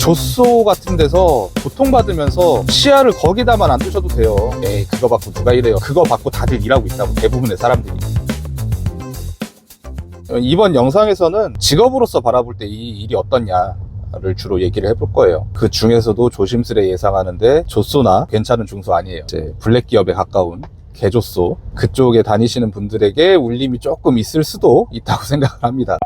조소 같은 데서 고통받으면서 시야를 거기다만 안 두셔도 돼요. 에이, 그거 받고 누가 이래요. 그거 받고 다들 일하고 있다고, 대부분의 사람들이. 이번 영상에서는 직업으로서 바라볼 때 이 일이 어떻냐를 주로 얘기를 해볼 거예요. 그 중에서도 조심스레 예상하는데 조소나 괜찮은 중소 아니에요. 이제 블랙 기업에 가까운 개조소 그쪽에 다니시는 분들에게 울림이 조금 있을 수도 있다고 생각을 합니다.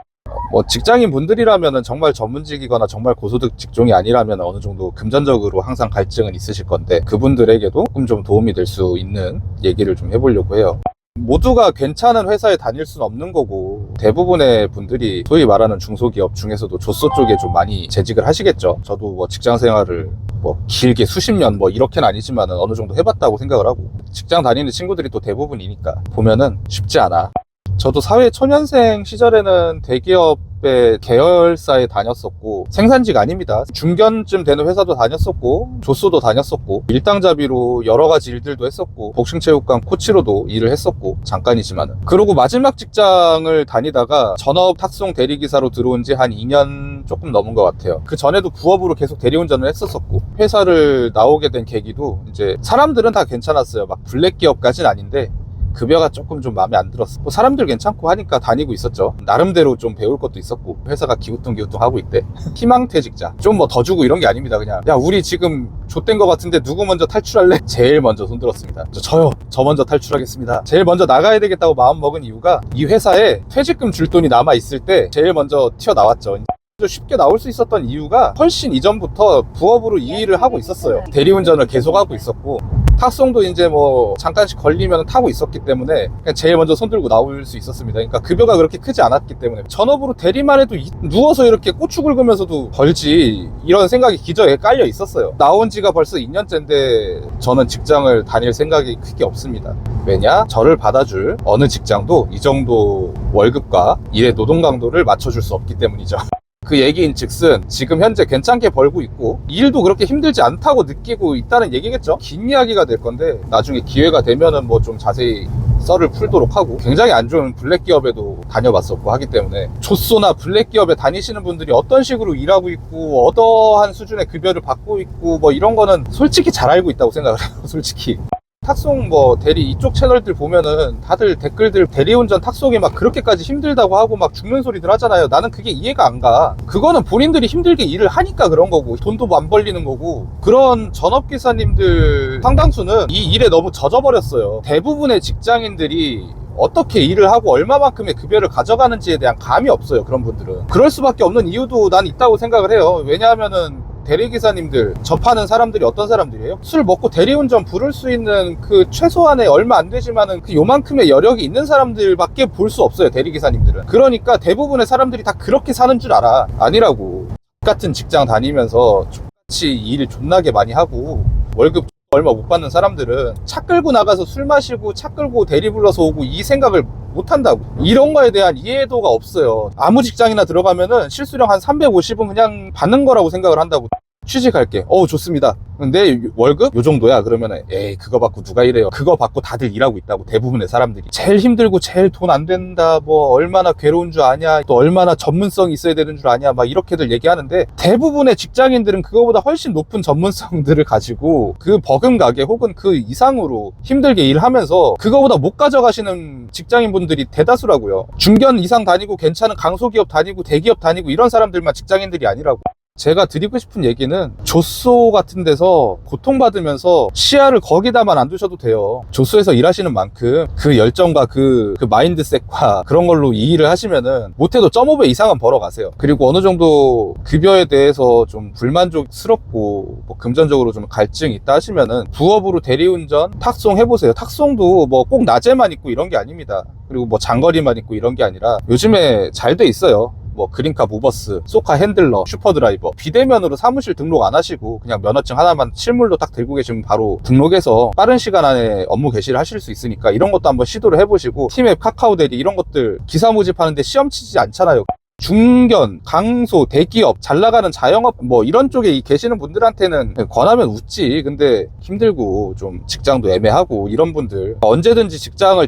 뭐 직장인 분들이라면 정말 전문직이거나 정말 고소득 직종이 아니라면 어느 정도 금전적으로 항상 갈증은 있으실 건데, 그분들에게도 조금 좀 도움이 될 수 있는 얘기를 좀 해보려고 해요. 모두가 괜찮은 회사에 다닐 수는 없는 거고, 대부분의 분들이 소위 말하는 중소기업 중에서도 조소 쪽에 좀 많이 재직을 하시겠죠. 저도 뭐 직장 생활을 뭐 길게 수십 년 뭐 이렇게는 아니지만 어느 정도 해봤다고 생각을 하고, 직장 다니는 친구들이 또 대부분이니까 보면은 쉽지 않아. 저도 사회 초년생 시절에는 대기업의 계열사에 다녔었고, 생산직 아닙니다. 중견쯤 되는 회사도 다녔었고, 조소도 다녔었고, 일당잡이로 여러 가지 일들도 했었고, 복싱체육관 코치로도 일을 했었고, 잠깐이지만은. 그러고 마지막 직장을 다니다가 전업 탁송 대리기사로 들어온 지 한 2년 조금 넘은 것 같아요. 그 전에도 부업으로 계속 대리운전을 했었었고, 회사를 나오게 된 계기도 이제 사람들은 다 괜찮았어요. 막 블랙 기업까지는 아닌데 급여가 조금 좀 마음에 안 들었어. 뭐 사람들 괜찮고 하니까 다니고 있었죠. 나름대로 좀 배울 것도 있었고, 회사가 기우뚱기우뚱 하고 있대. 희망퇴직자 좀 뭐 더 주고 이런 게 아닙니다. 그냥 야, 우리 지금 좆된 거 같은데 누구 먼저 탈출할래? 제일 먼저 손들었습니다. 저요. 저 먼저 탈출하겠습니다. 제일 먼저 나가야 되겠다고 마음 먹은 이유가, 이 회사에 퇴직금 줄 돈이 남아 있을 때 제일 먼저 튀어나왔죠. 쉽게 나올 수 있었던 이유가, 훨씬 이전부터 부업으로 이 일을 하고 있었어요. 대리운전을 계속하고 있었고, 탁송도 이제 뭐 잠깐씩 걸리면 타고 있었기 때문에 그냥 제일 먼저 손들고 나올 수 있었습니다. 그러니까 급여가 그렇게 크지 않았기 때문에 전업으로 대리만 해도 누워서 이렇게 고추 긁으면서도 벌지, 이런 생각이 기저에 깔려 있었어요. 나온 지가 벌써 2년째인데 저는 직장을 다닐 생각이 크게 없습니다. 왜냐? 저를 받아줄 어느 직장도 이 정도 월급과 일의 노동 강도를 맞춰줄 수 없기 때문이죠. 그 얘기인 즉슨 지금 현재 괜찮게 벌고 있고 일도 그렇게 힘들지 않다고 느끼고 있다는 얘기겠죠. 긴 이야기가 될 건데 나중에 기회가 되면은 뭐 좀 자세히 썰을 풀도록 하고, 굉장히 안 좋은 블랙 기업에도 다녀봤었고 하기 때문에 조소나 블랙 기업에 다니시는 분들이 어떤 식으로 일하고 있고 어떠한 수준의 급여를 받고 있고 뭐 이런 거는 솔직히 잘 알고 있다고 생각을 해요. 솔직히 탁송 뭐 대리 이쪽 채널들 보면은 다들 댓글들 대리운전 탁송이 막 그렇게까지 힘들다고 하고 막 죽는 소리들 하잖아요. 나는 그게 이해가 안 가. 그거는 본인들이 힘들게 일을 하니까 그런 거고, 돈도 안 벌리는 거고. 그런 전업기사님들 상당수는 이 일에 너무 젖어버렸어요. 대부분의 직장인들이 어떻게 일을 하고 얼마만큼의 급여를 가져가는지에 대한 감이 없어요. 그런 분들은. 그럴 수밖에 없는 이유도 난 있다고 생각을 해요. 왜냐하면은 대리기사님들 접하는 사람들이 어떤 사람들이에요? 술 먹고 대리운전 부를 수 있는 그 최소한의 얼마 안 되지만은 그 요만큼의 여력이 있는 사람들밖에 볼 수 없어요. 대리기사님들은. 그러니까 대부분의 사람들이 다 그렇게 사는 줄 알아. 아니라고. 같은 직장 다니면서 같이 일 존나게 많이 하고 월급 얼마 못 받는 사람들은 차 끌고 나가서 술 마시고 차 끌고 대리 불러서 오고 이 생각을 못 한다고. 이런 거에 대한 이해도가 없어요. 아무 직장이나 들어가면은 실수령 한 350은 그냥 받는 거라고 생각을 한다고. 취직할게. 좋습니다. 근데 월급 요 정도야. 그러면은 에이, 그거 받고 누가 이래요. 그거 받고 다들 일하고 있다고. 대부분의 사람들이. 제일 힘들고 제일 돈 안 된다, 뭐 얼마나 괴로운 줄 아냐, 또 얼마나 전문성이 있어야 되는 줄 아냐, 막 이렇게들 얘기하는데, 대부분의 직장인들은 그거보다 훨씬 높은 전문성들을 가지고 그 버금가게 혹은 그 이상으로 힘들게 일하면서 그거보다 못 가져가시는 직장인분들이 대다수라고요. 중견 이상 다니고 괜찮은 강소기업 다니고 대기업 다니고 이런 사람들만 직장인들이 아니라고. 제가 드리고 싶은 얘기는, 조소 같은 데서 고통받으면서 시야를 거기다만 안 두셔도 돼요. 조소에서 일하시는 만큼 그 열정과 그 마인드셋과 그런 걸로 이 일을 하시면은 못해도 0.5배 이상은 벌어가세요. 그리고 어느 정도 급여에 대해서 좀 불만족스럽고 뭐 금전적으로 좀 갈증이 있다 하시면은 부업으로 대리운전 탁송 해보세요. 탁송도 뭐 꼭 낮에만 있고 이런 게 아닙니다. 그리고 뭐 장거리만 있고 이런 게 아니라 요즘에 잘 돼 있어요. 뭐 그린카 무버스, 소카 핸들러, 슈퍼드라이버. 비대면으로 사무실 등록 안 하시고 그냥 면허증 하나만 실물로 딱 들고 계시면 바로 등록해서 빠른 시간 안에 업무 개시를 하실 수 있으니까 이런 것도 한번 시도를 해보시고, 티맵, 카카오 대리 이런 것들 기사 모집하는데 시험 치지 않잖아요. 중견, 강소, 대기업, 잘 나가는 자영업 뭐 이런 쪽에 계시는 분들한테는 권하면 웃지. 근데 힘들고 좀 직장도 애매하고 이런 분들 언제든지 직장을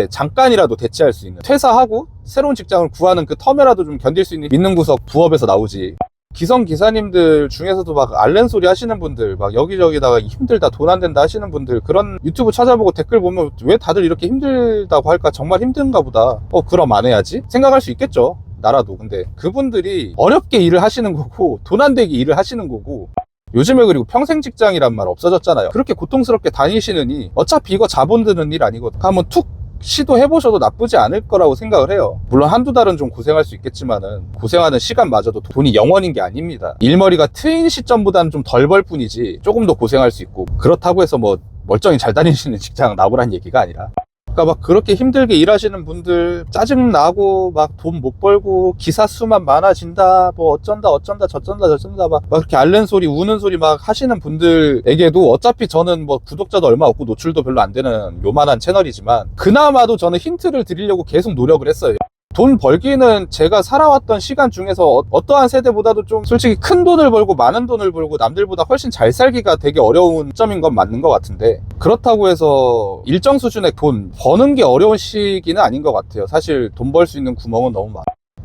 잠깐이라도 대체할 수 있는, 퇴사하고 새로운 직장을 구하는 그 텀에라도 좀 견딜 수 있는 믿는 구석 부업에서 나오지. 기성 기사님들 중에서도 막 앓는 소리 하시는 분들, 막 여기저기다가 힘들다, 돈 안 된다 하시는 분들, 그런 유튜브 찾아보고 댓글 보면 왜 다들 이렇게 힘들다고 할까? 정말 힘든가 보다. 그럼 안 해야지? 생각할 수 있겠죠. 나라도. 근데 그분들이 어렵게 일을 하시는 거고, 돈 안 되게 일을 하시는 거고, 요즘에 그리고 평생 직장이란 말 없어졌잖아요. 그렇게 고통스럽게 다니시느니 어차피 이거 자본 드는 일 아니고 한번 툭 시도해보셔도 나쁘지 않을 거라고 생각을 해요. 물론 한두 달은 좀 고생할 수 있겠지만은 고생하는 시간마저도 돈이 영원인 게 아닙니다. 일머리가 트인 시점보다는 좀 덜 벌 뿐이지 조금 더 고생할 수 있고, 그렇다고 해서 뭐 멀쩡히 잘 다니시는 직장 나오란 얘기가 아니라, 그러니까 막 그렇게 힘들게 일하시는 분들 짜증나고 막 돈 못 벌고 기사 수만 많아진다 뭐 어쩐다 저쩐다 막 그렇게 앓는 소리 우는 소리 막 하시는 분들에게도 어차피 저는 뭐 구독자도 얼마 없고 노출도 별로 안 되는 요만한 채널이지만 그나마도 저는 힌트를 드리려고 계속 노력을 했어요. 돈 벌기는 제가 살아왔던 시간 중에서 어떠한 세대보다도 좀 솔직히 큰 돈을 벌고 많은 돈을 벌고 남들보다 훨씬 잘 살기가 되게 어려운 점인 건 맞는 것 같은데, 그렇다고 해서 일정 수준의 돈 버는 게 어려운 시기는 아닌 것 같아요. 사실 돈 벌 수 있는 구멍은 너무 많아요.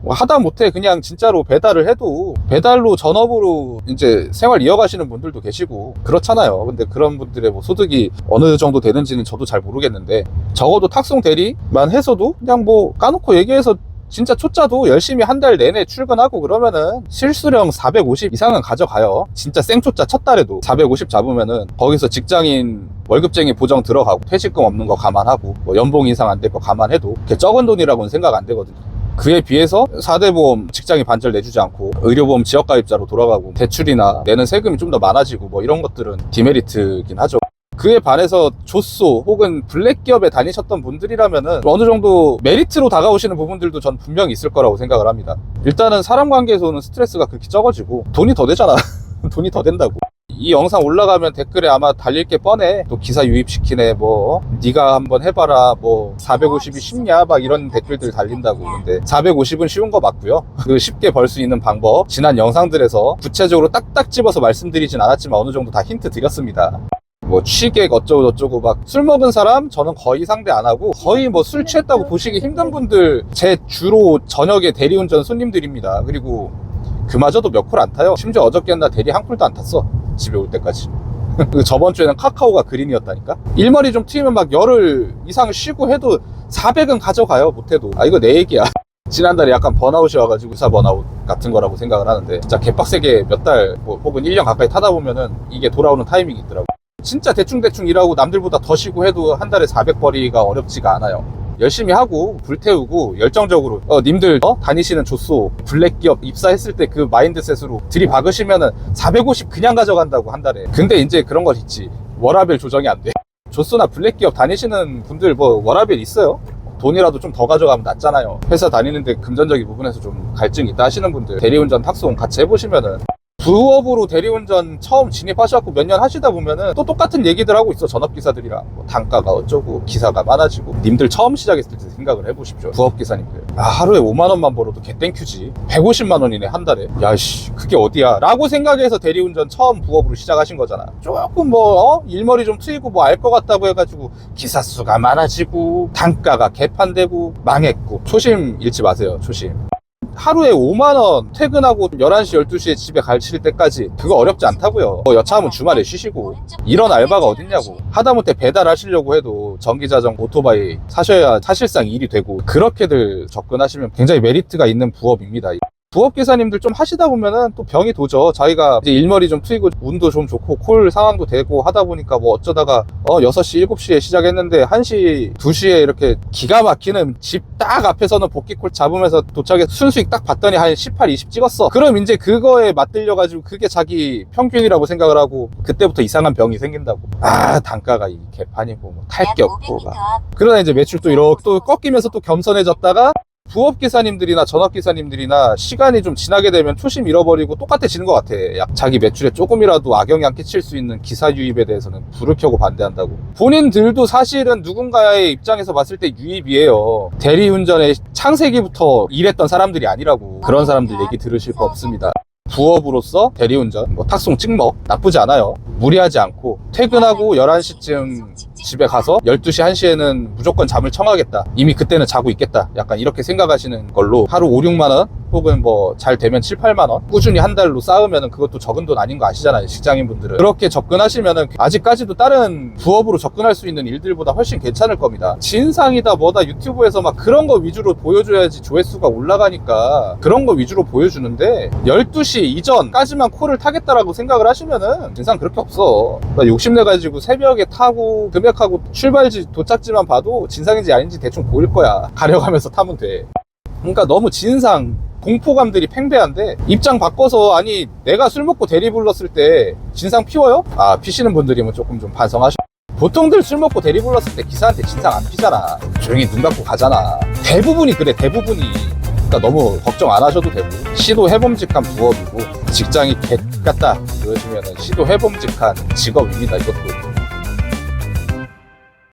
하다못해 그냥 진짜로 배달을 해도 배달로 전업으로 이제 생활 이어가시는 분들도 계시고 그렇잖아요. 근데 그런 분들의 뭐 소득이 어느 정도 되는지는 저도 잘 모르겠는데, 적어도 탁송 대리만 해서도 그냥 뭐 까놓고 얘기해서 진짜 초짜도 열심히 한 달 내내 출근하고 그러면은 실수령 450 이상은 가져가요. 진짜 생초짜 첫 달에도 450 잡으면은 거기서 직장인 월급쟁이 보정 들어가고 퇴직금 없는 거 감안하고 뭐 연봉 이상 안 될 거 감안해도 그게 적은 돈이라고는 생각 안 되거든요. 그에 비해서 4대 보험 직장이 반절 내주지 않고 의료보험 지역가입자로 돌아가고 대출이나 내는 세금이 좀 더 많아지고 뭐 이런 것들은 디메리트긴 하죠. 그에 반해서 조소 혹은 블랙 기업에 다니셨던 분들이라면은 어느 정도 메리트로 다가오시는 부분들도 전 분명히 있을 거라고 생각을 합니다. 일단은 사람 관계에서 오는 스트레스가 그렇게 적어지고 돈이 더 되잖아. 돈이 더 된다고. 이 영상 올라가면 댓글에 아마 달릴 게 뻔해. 또 기사 유입시키네, 뭐 네가 한번 해봐라, 뭐 450이 쉽냐 막 이런 댓글들 달린다고. 근데 450은 쉬운 거 맞고요. 그 쉽게 벌 수 있는 방법 지난 영상들에서 구체적으로 딱딱 집어서 말씀드리진 않았지만 어느 정도 다 힌트 드렸습니다. 뭐 취객 어쩌고 저쩌고 막 술 먹은 사람 저는 거의 상대 안 하고, 거의 뭐 술 취했다고 보시기 힘든 분들 제 주로 저녁에 대리운전 손님들입니다. 그리고 그마저도 몇 콜 안 타요. 심지어 어저께는 나 대리 한 콜도 안 탔어, 집에 올 때까지. 저번 주에는 카카오가 그린이었다니까. 일머리 좀 트이면 막 열흘 이상 쉬고 해도 400은 가져가요, 못해도. 이거 내 얘기야. 지난달에 약간 번아웃이 와가지고 의사 번아웃 같은 거라고 생각을 하는데, 진짜 개빡세게 몇 달 혹은 1년 가까이 타다 보면은 이게 돌아오는 타이밍이 있더라고. 진짜 대충 일하고 남들보다 더 쉬고 해도 한 달에 400벌이가 어렵지가 않아요. 열심히 하고 불태우고 열정적으로 님들 다니시는 조소 블랙 기업 입사했을 때 그 마인드셋으로 들이박으시면은 450 그냥 가져간다고, 한 달에. 근데 이제 그런 거 있지, 워라밸 조정이 안 돼. 조소나 블랙 기업 다니시는 분들 뭐 워라밸 있어요? 돈이라도 좀 더 가져가면 낫잖아요. 회사 다니는데 금전적인 부분에서 좀 갈증이 있다 하시는 분들 대리운전 탁송 같이 해보시면은, 부업으로 대리운전 처음 진입하셔갖고 몇 년 하시다 보면은 또 똑같은 얘기들 하고 있어. 전업기사들이랑 뭐 단가가 어쩌고 기사가 많아지고. 님들 처음 시작했을 때 생각을 해보십시오. 부업기사님들 하루에 5만원만 벌어도 개땡큐지. 150만원이네 한 달에. 야씨 그게 어디야 라고 생각해서 대리운전 처음 부업으로 시작하신 거잖아. 조금 뭐 일머리 좀 트이고 뭐 알 것 같다고 해가지고 기사 수가 많아지고 단가가 개판되고 망했고. 초심 잃지 마세요, 초심. 하루에 5만원 퇴근하고 11시 12시에 집에 가실 때까지 그거 어렵지 않다고요. 여차하면 주말에 쉬시고. 이런 알바가 어딨냐고. 하다못해 배달하시려고 해도 전기자전거 오토바이 사셔야 사실상 일이 되고, 그렇게들 접근하시면 굉장히 메리트가 있는 부업입니다. 부업기사님들 좀 하시다 보면은 또 병이 도죠. 자기가 이제 일머리 좀 트이고 운도 좀 좋고 콜 상황도 되고 하다 보니까 뭐 어쩌다가 6시 7시에 시작했는데 1시 2시에 이렇게 기가 막히는 집 딱 앞에서는 복귀콜 잡으면서 도착해서 순수익 딱 봤더니 한 18, 20 찍었어. 그럼 이제 그거에 맞들려 가지고 그게 자기 평균이라고 생각을 하고 그때부터 이상한 병이 생긴다고. 단가가 이 개판이고 뭐 탈 게 없고 막. 그러다 이제 매출 또 이렇게 또 꺾이면서 또 겸손해졌다가, 부업기사님들이나 전업기사님들이나 시간이 좀 지나게 되면 초심 잃어버리고 똑같아지는 것 같아. 자기 매출에 조금이라도 악영이 안 끼칠 수 있는 기사 유입에 대해서는 불을 켜고 반대한다고. 본인들도 사실은 누군가의 입장에서 봤을 때 유입이에요. 대리운전의 창세기부터 일했던 사람들이 아니라고. 그런 사람들 얘기 들으실 거 없습니다. 부업으로서 대리운전, 뭐 탁송 찍먹 나쁘지 않아요. 무리하지 않고 퇴근하고 11시쯤 집에 가서 12시 1시에는 무조건 잠을 청하겠다, 이미 그때는 자고 있겠다, 약간 이렇게 생각하시는 걸로 하루 5, 6만원 혹은 뭐 잘 되면 7, 8만 원 꾸준히 한 달로 쌓으면 그것도 적은 돈 아닌 거 아시잖아요, 직장인분들은. 그렇게 접근하시면 아직까지도 다른 부업으로 접근할 수 있는 일들보다 훨씬 괜찮을 겁니다. 진상이다 뭐다 유튜브에서 막 그런 거 위주로 보여줘야지 조회수가 올라가니까 그런 거 위주로 보여주는데 12시 이전까지만 콜을 타겠다라고 생각을 하시면은 진상 그렇게 없어. 그러니까 욕심내가지고 새벽에 타고 금액하고 출발지 도착지만 봐도 진상인지 아닌지 대충 보일 거야. 가려가면서 타면 돼. 그러니까 너무 진상 공포감들이 팽배한데 입장 바꿔서 아니 내가 술 먹고 대리 불렀을 때 진상 피워요? 아 피시는 분들이면 조금 좀 반성하셔. 보통들 술 먹고 대리 불렀을 때 기사한테 진상 안 피잖아. 조용히 눈 감고 가잖아. 대부분이 그래, 대부분이. 그러니까 너무 걱정 안 하셔도 되고 시도 해봄직한 부업이고 직장이 개 같다 그러시면 시도 해봄직한 직업입니다. 이것도